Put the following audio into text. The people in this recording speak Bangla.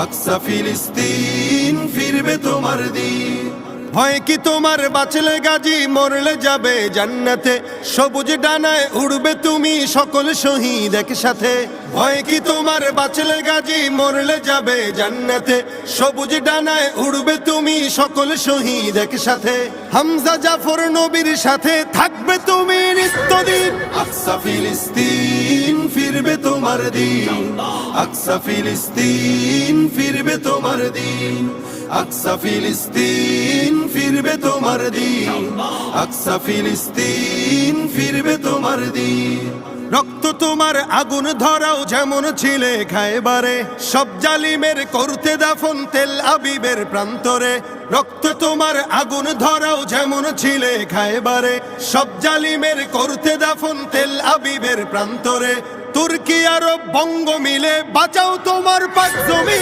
আকসা ফিলিস্তিন ফিরবে তোমার দিন। হয় কি তোমার বাঁচলে গাজী মরলে যাবে জান্নাতে, সবুজ ডানায় উড়বে তুমি সকল শহীদ একসাথে। হয় কি তোমার বাঁচলে গাজী মরলে যাবে জান্নাতে, সবুজ ডানায় উড়বে তুমি সকল শহীদ একসাথে। হামজা জাফর নবীর সাথে থাকবে তুমি নিত্যদিন। আকসা ফিলিস্তিন ফিরবে তোমার দিন, আকসা ফিলিস্তিন ফিরবে তোমার দিন, আকসা ফিলিস্তিন ফিরবে তোমার দিন, আকসা ফিলিস্তিন ফিরবে তোমার দিন। রক্ত তোমার আগুন ধরাও যেমন ছিলে খায়বারে, সব জালিমের করতে দাফন তেল আবিবের প্রান্তরে। রক্ত তোমার আগুন ধরাও যেমন ছিলে খায়বারে, সব জালিমের করতে দাফন তেল আবিবের প্রান্তরে। তুর্কি আরব বঙ্গ মিলে বাঁচাও তোমার পাক জমি।